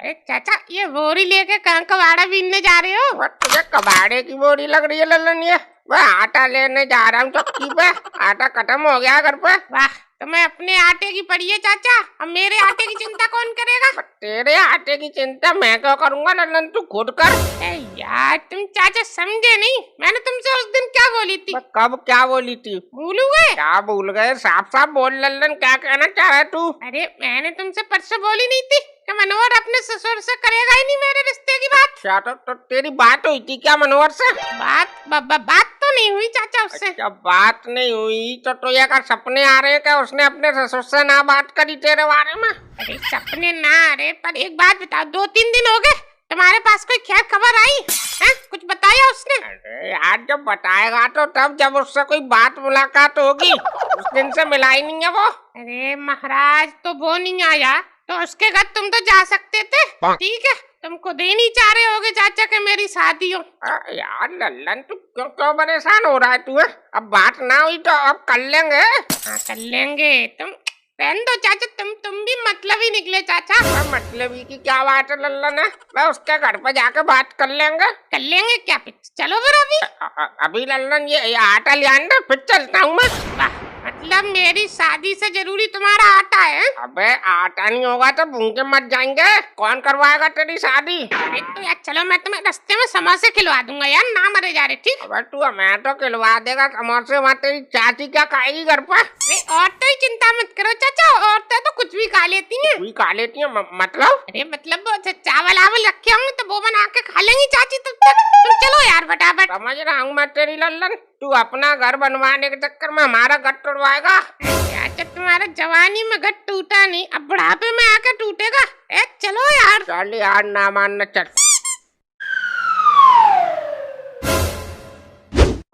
अरे चाचा, ये बोरी लेके कहाँ कबाड़ा बीनने जा रहे हो? तुझे कबाड़े की बोरी लग रही है लल्लन? ये मैं आटा लेने जा रहा हूँ चक्की पे। आटा खत्म हो गया घर पे। वाह, तो मैं अपने आटे की पड़ी है चाचा। अब मेरे आटे की चिंता कौन करेगा? तेरे आटे की चिंता मैं क्यों करूँगा लल्लन, तू खुद कर। यार तुम चाचा समझे नहीं। मैंने तुमसे उस दिन क्या बोली थी? कब क्या बोली थी? भूल गए? क्या भूल गए? साफ साफ बोल लल्लन, क्या कहना चाह रहा है तू? अरे मैंने तुमसे परसों बोली नहीं थी कि मनोहर अपने ससुर से करेगा ही नहीं मेरे रिश्ते की बात? क्या तो तेरी बात हुई थी क्या मनोहर से? बात तो नहीं हुई चाचा उससे। अच्छा, बात नहीं हुई तो ये का सपने आ रहे हैं क्या उसने अपने ससुर से ना बात करी तेरे बारे में? अरे सपने ना आ रहे, पर एक बात बताओ, 2-3 दिन हो गए तुम्हारे पास कोई खैर खबर आई है? कुछ बताया उसने? अरे यार, जब बताएगा तो तब, जब उससे कोई बात मुलाकात होगी। उस दिन से मिला ही नहीं है वो। अरे महाराज, तो वो नहीं आया तो उसके घर तुम तो जा सकते थे। ठीक है, तुमको दे नहीं चाह रहे होगे चाचा के मेरी शादी हो। यार लल्लन, तू क्यों परेशान हो रहा है तू? अब बात ना हुई तो अब कर लेंगे। हाँ कर लेंगे। तुम रहने दो चाचा, तुम भी मतलब ही निकले चाचा। मतलब ही की क्या बात है लल्लन? है मैं उसके घर पर जाकर बात कर लेंगे। कर लेंगे क्या? चलो फिर अभी लल्लन ये आटा ले आना, फिर चलता हूँ मैं। मतलब मेरी शादी से जरूरी तुम्हारा आटा है? अबे आटा नहीं होगा तो भूखे मर जाएंगे। कौन करवाएगा तेरी शादी? अरे तो यार चलो, मैं तुम्हें रास्ते में समोसे खिलवा दूंगा यार, ना मरे जा रहे। ठीक? अबे तू हमें तो खिलवा देगा समोसे, वहाँ तेरी चाची क्या खाएगी घर पर? औरतें ही चिंता मत करो चाचा, औरतें तो कुछ भी खा लेती हैं। कुछ खा लेती हैं मतलब? अरे मतलब चावल आवल रखे होंगे तो वो बना के खा लेंगी चाची तब तक। तुम चलो यार फटाफट। समझ रहा हूँ मैं तेरी लल्लन, तू अपना घर बनवाने के चक्कर में हमारा घर तोड़वाएगा। चाचा तुम्हारा जवानी में घर टूटा नहीं, अब बुढ़ापे में आकर टूटेगा। चलो यार। चल यार, ना मानना, चल।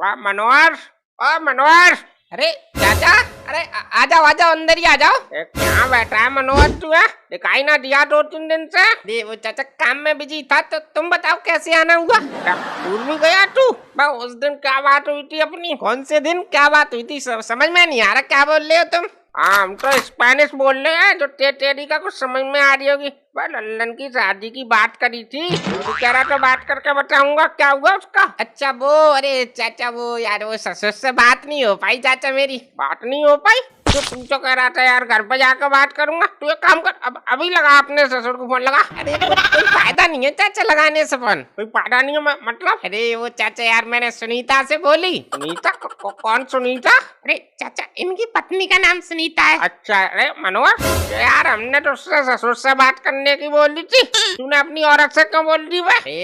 वाह मनोहर, ओ मनोहर। अरे चाचा, अरे आ जाओ अंदर ही आ जाओ। क्या बैठा है मनोहर तू? है दिखाई ना दिया 2-3 दिन से। वो चाचा काम में बिजी था, तो तुम बताओ कैसे आना हुआ? भूल भी गया तू? उस दिन क्या बात हुई थी अपनी? कौन से दिन क्या बात हुई थी? समझ में नहीं आ रहा क्या बोल रहे हो तुम? हम तो स्पेनिश बोल रहे हैं, जो तेरी का कुछ समझ में आ रही होगी। लल्लन की शादी की बात करी थी, तो कह रहा तो बात करके बताऊंगा क्या हुआ उसका। अच्छा वो, अरे चाचा वो यार, वो ससुर से बात नहीं हो पाई चाचा मेरी। बात नहीं हो पाई? तो तू तो कह रहा था यार घर पे जाकर बात करूंगा। तू एक काम कर, अब अभी लगा अपने ससुर को फोन लगा। अरे कोई फायदा नहीं है चाचा लगाने से फोन, कोई फायदा नहीं है मतलब। अरे वो चाचा यार, मैंने सुनीता से बोली। सुनीता? कौन सुनीता? अरे चाचा, इनकी पत्नी का नाम सुनीता है। अच्छा, अरे मनोहर यार, हमने तो उससे ससुर से बात करने की बोली थी, तूने अपनी औरत से क्यों बोल दी?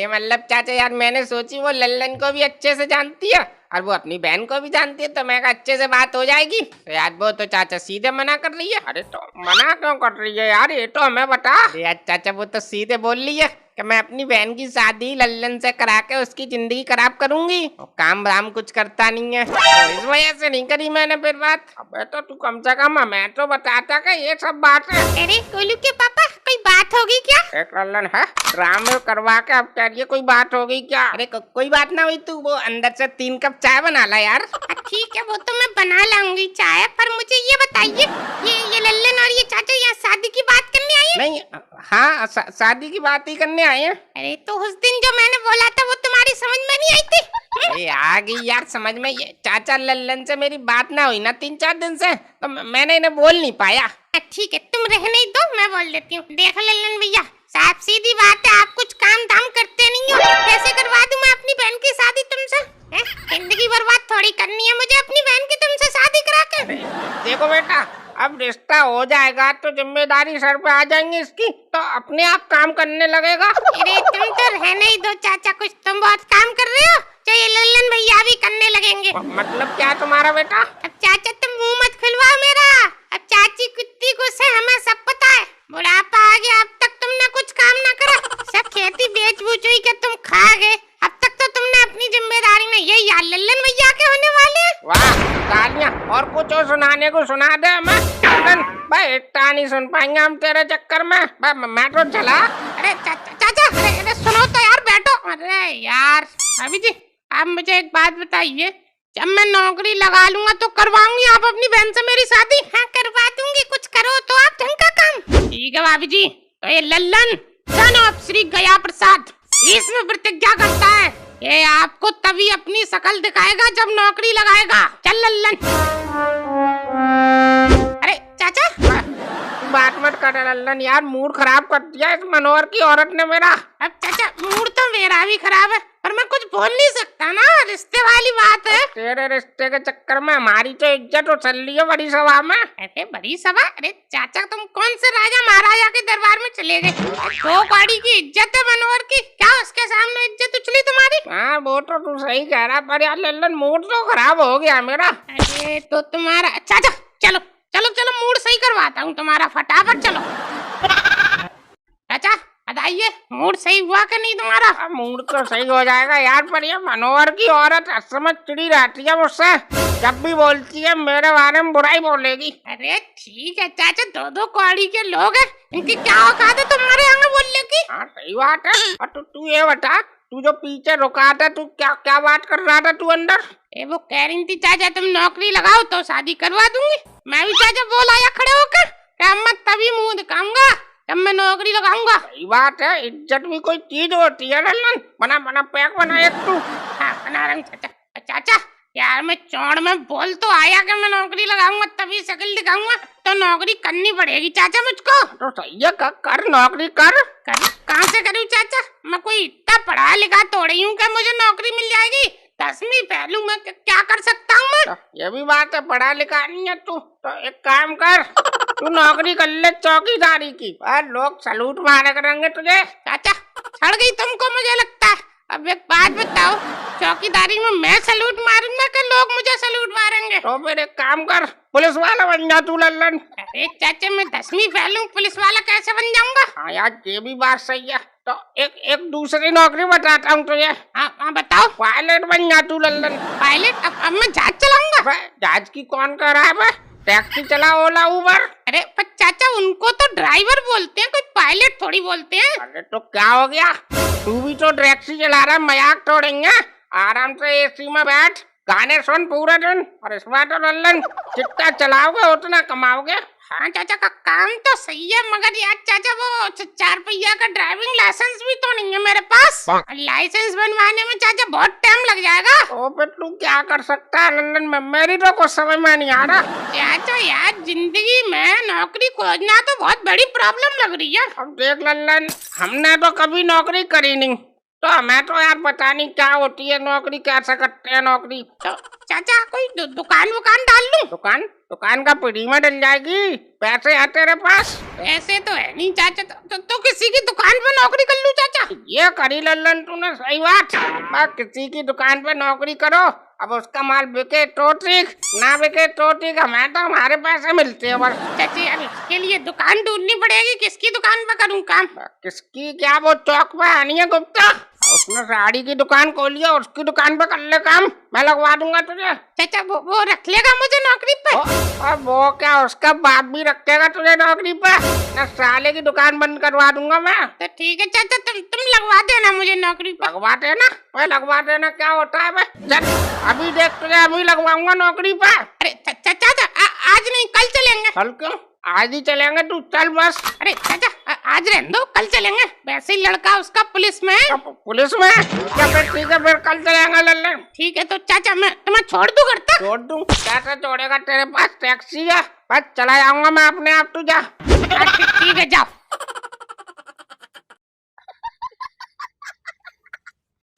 मतलब चाचा यार, मैंने सोची वो लल्लन को भी अच्छे से जानती है और वो अपनी बहन को भी जानती है, तो मैं अच्छे से बात हो जाएगी। तो यार वो तो चाचा सीधे मना कर रही है। अरे तो मना क्यों कर रही है यार, ये तो हमें बता। यार चाचा वो तो सीधे बोल रही है कि मैं अपनी बहन की शादी लल्लन से करा के उसकी जिंदगी खराब करूंगी। काम वाम कुछ करता नहीं है, तो इस वजह से नहीं करी मैंने फिर बात। अबे तो तू कम से कम हमें तो बताता कि ये सब बात है। अरे गोलू के पापा, कोई बात होगी क्या? एक लल्लन है ड्रामे करवा के अब कह रही है कोई बात हो गई क्या? अरे कोई बात ना हुई, तू वो अंदर से 3 कप चाय बना ला यार। ठीक है, वो तो मैं बना लाऊंगी चाय, पर मुझे ये बताइए, ये लल्लन और ये चाचा यहाँ शादी की बात करने आए हैं? नहीं, हाँ शादी की बात ही करने आए हैं। अरे तो उस दिन जो मैंने बोला था वो तुम्हारी समझ में नहीं आई थी? अरे आ गई यार समझ में। ये चाचा लल्लन से मेरी बात ना हुई ना 3-4 दिन से, तो मैंने इन्हें बोल नहीं पाया। ठीक है, तुम रहने ही दो, मैं बोल देती हूँ। देख लल्लन भैया, साफ सीधी बात है, आप कुछ काम धाम करते नहीं हो। कैसे करवा दूं मैं अपनी बहन की शादी तुमसे? जिंदगी बर्बाद थोड़ी करनी है मुझे अपनी बहन की तुमसे शादी करा के। देखो बेटा, अब रिश्ता हो जाएगा तो जिम्मेदारी सर पे आ जाएंगी इसकी, तो अपने आप काम करने लगेगा। अरे तुम तो रहने ही दो चाचा, कुछ तुम बहुत काम कर रहे हो, तो ये लल्लन भैया भी करने लगेंगे। मतलब क्या तुम्हारा बेटा? अब चाचा तुम मुंह मत खुलवाओ मेरा। अब चाची कितनी गुस्से, हमें सब पता है। बुढ़ापा आ गया, अब तक तुमने कुछ काम ना करा, सब खेती बेच बूच हुई के तुम खा गए। अब तक तो तुमने अपनी जिम्मेदारी नहीं, ये यार लल्लन भैया के होने वाले। वाह गालियाँ और कुछ और सुनाने को सुना दे हमें। भाई इतना नहीं सुन पाएंगे हम तेरे चक्कर में। मैं तो चला। अरे चाचा, अरे सुनो तो यार, बैठो। अरे यार भाभी जी, आप मुझे एक बात बताइए, जब मैं नौकरी लगा लूंगा तो करवाऊंगी आप अपनी बहन से मेरी शादी? हाँ करवा दूंगी, कुछ करो तो आप ढंग का काम। ठीक है भाभी जी, तो ये लल्लन जानो अब श्री गया प्रसाद इसमें प्रतिज्ञा करता है ये आपको तभी अपनी शकल दिखाएगा जब नौकरी लगाएगा। चल लल्लन। अरे चाचा बात मत कर लल्लन यार, मूड खराब कर दिया इस मनोहर की औरत ने मेरा। अब चाचा मूड तो मेरा भी खराब है पर मैं कुछ बोल नहीं सकता ना, रिश्ते वाली बात है। तेरे रिश्ते के चक्कर में हमारी तो इज्जत उछल रही है बड़ी सभा में। अरे बड़ी सभा? अरे चाचा तुम कौन से राजा महाराजा के दरबार में चले गए? दो कौड़ी की इज्जत है मनोहर की, क्या उसके सामने इज्जत उछली तुम्हारी? हाँ वो तो तू सही कह रहा, पर यार लल्लन मूड तो खराब हो गया मेरा। अरे तो तुम्हारा चाचा चलो चलो चलो मूड सही करवाता हूँ तुम्हारा, फटाफट चलो। चाचा बताइए मूड सही हुआ कि नहीं तुम्हारा? मूड तो सही हो जाएगा यार, पर ये मनोहर की औरत असमझ चिड़ी रहती है मुझसे, जब भी बोलती है मेरे बारे में बुराई बोलेगी। अरे ठीक है चाचा, दो दो कौड़ी के लोग हैं, इनकी क्या औकात है तुम्हारे आगे बोलने की? हाँ सही बात है। और तू ये बता, तू जो पीछे रुका था, तू क्या क्या बात कर रहा था तू अंदर? वो कह रही थी चाचा तुम नौकरी लगाओ तो शादी करवा दूंगी। मैं भी चाचा बोल आया खड़े होकर, क्या मैं तभी मुंह दिखाऊंगा जब मैं नौकरी लगाऊंगा। सही बात है, इज्जत भी कोई चीज होती है लल्लन। बना बना पैक बना एक तू। हाँ बना रहा हूँ चाचा। चाचा यार मैं चौड़ में बोल तो आया कि मैं नौकरी लगाऊंगा तभी शक्ल दिखाऊंगा, तो नौकरी करनी पड़ेगी चाचा मुझको। तो सही है, कर नौकरी कर। कहाँ से करूँ चाचा? मैं कोई इतना पढ़ा लिखा थोड़ी हूँ क्या मुझे नौकरी मिल जाएगी? 10वीं पहलू में क्या कर सकता हूँ मैं? तो ये भी बात है, पढ़ा लिखा नहीं है तू, तो एक काम कर, तू नौकरी कर ले चौकीदारी की, और लोग सलूट मारे करेंगे तुझे। चाचा छड़ गई तुमको मुझे लगता है। अब एक बात बताओ, चौकीदारी में मैं सलूट मारूंगा कि लोग मुझे सलूट मारेंगे? तो फिर एक काम कर, पुलिस वाला बन जा तू लल्लन। अरे चाचा मैं 10वीं फेल हूँ, पुलिस वाला कैसे बन जाऊंगा? हाँ यार ये भी बात सही है। तो एक दूसरी नौकरी बताता हूँ तुझे। हाँ बताओ। पायलट बन जा तू लल्लन। पायलट? अब मैं जहाज चलाऊंगा? जहाज की कौन कर रहा है? टैक्सी चला, ओला उबर। अरे पर चाचा उनको तो ड्राइवर बोलते हैं, कोई पायलट थोड़ी बोलते हैं। अरे तो क्या हो गया, तू भी तो टैक्सी चला रहा है, मजाक तोड़ेंगे। आराम से एसी में बैठ, गाने सुन पूरे दिन, और इसमें तो लल्लन जितना चलाओगे उतना कमाओगे। हाँ चाचा का काम तो सही है, मगर यार चाचा वो 4 पहिया का ड्राइविंग लाइसेंस भी तो नहीं है मेरे पास। लाइसेंस बनवाने में चाचा बहुत टाइम लग जाएगा। तो फिर तू क्या कर सकता है लल्लन में? मेरी तो कुछ समझ में नहीं आ रहा। चाचा यार जिंदगी में नौकरी खोजना तो बहुत बड़ी प्रॉब्लम लग रही है। अब देख लल्लन, हमने तो कभी नौकरी करी नहीं, तो हमें तो यार पता नहीं क्या होती है नौकरी, कैसे करते हैं नौकरी। तो चाचा कोई दुकान वुकान डाल लूं? दुकान का पीढ़ी में डल जाएगी, पैसे है तेरे पास? पैसे तो है नहीं चाचा, तो किसी की दुकान पे नौकरी कर लूं चाचा? ये करी लल्लन तूने सही बात, बस किसी की दुकान पे नौकरी करो, अब उसका माल बिके तो ठीक, ना बिके तो ठीक, हमें तो हमारे पैसे मिलते हैं बस। चाचा यार इसके लिए दुकान ढूंढनी पड़ेगी, किसकी दुकान पे करूँ काम? किसकी क्या, वो चौक पे आनी है गुप्ता, उसने साड़ी की दुकान खोली है, उसकी दुकान पे कर ले काम, मैं लगवा दूंगा तुझे। चाचा वो रख लेगा मुझे नौकरी पे? और वो क्या, उसका बाप भी रखेगा तुझे नौकरी पे, ना साले की दुकान बंद करवा दूंगा मैं। तो ठीक है चाचा, तुम लगवा देना मुझे नौकरी पे। लगवा देना? मैं लगवा देना क्या होता है? चल अभी देख तुझे अभी लगवाऊंगा नौकरी पे। अरे चाचा आज नहीं कल चलेंगे। कल क्यों? आज ही चलेंगे, तू चल बस। अरे चाचा आज रहने दो, कल चलेंगे, वैसे ही लड़का उसका पुलिस में है। पुलिस में? क्या फिर ठीक है, फिर कल चलेंगे लल्लन। ठीक है तो चाचा मैं तुम्हें छोड़ दूं घर तक? छोड़ दूं? कैसे छोड़ेगा, तेरे पास टैक्सी है, बस चला जाऊंगा मैं अपने आप, तू जा। ठीक है जाओ।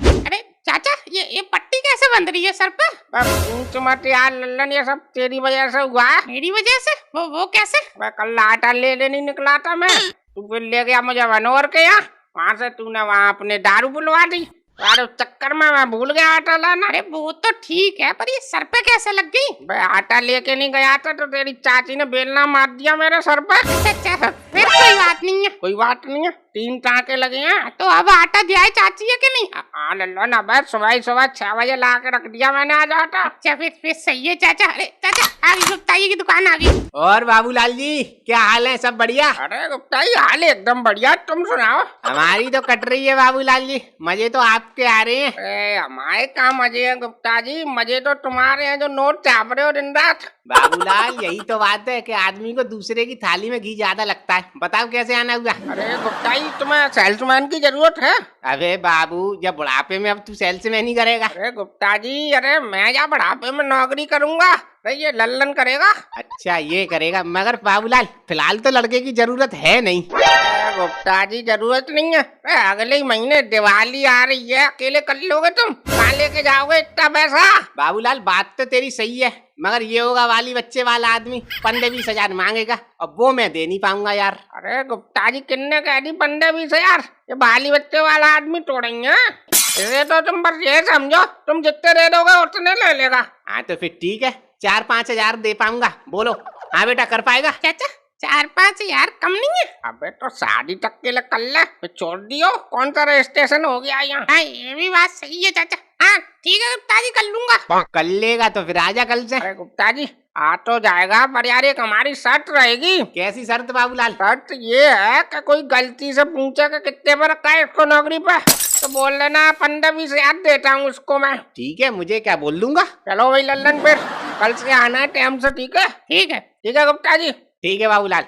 अरे चाचा ये पट्टी कैसे बंध रही है सर पे? पूछ मत यार लल्लन, ये सब तेरी वजह से हुआ है। मेरी वजह से? वो कैसे? मैं कल आटा ले लेने निकला था मैं, तू फिर ले गया मुझे मनोहर के यहाँ, वहाँ से तूने वहाँ अपने दारू बुलवा दी, अरे चक्कर में मैं भूल गया आटा लाना। अरे वो तो ठीक है पर ये सर पे कैसे लग गई? भाई आटा लेके नहीं गया था तो तेरी चाची ने बेलना मार दिया मेरे सर पे। अच्छा फिर कोई बात नहीं है। कोई बात नहीं है, 3 टाँके लगे हैं। तो अब आटा दिया है चाची है कि नहीं? हाँ लल्लन, अब सुबह 6 बजे ला के रख दिया मैंने आज आटा। अच्छा फिर सही है चाचा। अरे चाचा आ गई गुप्ताई की दुकान आ गई। और बाबूलाल जी क्या हाल है, सब बढ़िया? अरे गुप्ताई हाल एकदम बढ़िया, तुम सुनाओ। हमारी तो कट रही है बाबूलाल जी, मजे तो आपके आ रहे हैं। हमारे कहाँ मजे हैं गुप्ता जी, मजे तो तुम्हारे हैं जो नोट चाप रहे हो दिन रात। बाबूलाल यही तो बात है कि आदमी को दूसरे की थाली में घी ज्यादा लगता है। बताओ कैसे आना हुआ? अरे गुप्ता जी, तुम्हें सेल्समैन की जरूरत है? अबे बाबू, जब बुढ़ापे में अब तू सेल्समैन ही करेगा। अरे गुप्ता जी, अरे मैं या बुढ़ापे में नौकरी करूंगा? अरे ये लल्लन करेगा। अच्छा ये करेगा, मगर बाबूलाल फिलहाल तो लड़के की जरूरत है नहीं। अरे गुप्ता जी, जरूरत नहीं है। अरे अगले ही महीने दिवाली आ रही है, अकेले कर लोगे तुम? कहाँ लेके जाओगे इतना पैसा? बाबूलाल बात तो तेरी सही है, मगर ये होगा वाली बच्चे वाला आदमी 15-20 हजार मांगेगा और वो मैं दे नहीं पाऊंगा यार। अरे गुप्ता जी, किन्ने कह दी 15-20 हजार? ये बाली बच्चे वाला आदमी तोड़ेंगे। इसे तो तुम बस ये समझो, तुम जितने दे दोगे उतने ले लेगा। हाँ तो फिर ठीक है, 4-5 हजार दे पाऊंगा। बोलो हाँ बेटा, कर पाएगा? चाचा 4-5 हजार कम नहीं है? अबे तो शादी तक के लिए कर ले, फिर छोड़ दियो। कौन सा रजिस्ट्रेशन हो गया यहाँ? हाँ ये भी बात सही है चाचा। हाँ ठीक है गुप्ता जी, कर लूंगा। कर लेगा तो फिर आजा कल से। अरे गुप्ता जी, आ तो जाएगा, पर यार एक हमारी शर्त रहेगी। कैसी शर्त बाबूलाल? शर्त ये है कि कोई गलती से पूछे कि कितने पर रखा है इसको नौकरी पे, तो बोल लेना 15-20 हजार देता हूँ उसको मैं। ठीक है, मुझे क्या बोल दूंगा। चलो भाई लल्लन, फिर कल से आना है टाइम से, ठीक है? ठीक है। ठीक है गुप्ता जी। ठीक है बाबूलाल।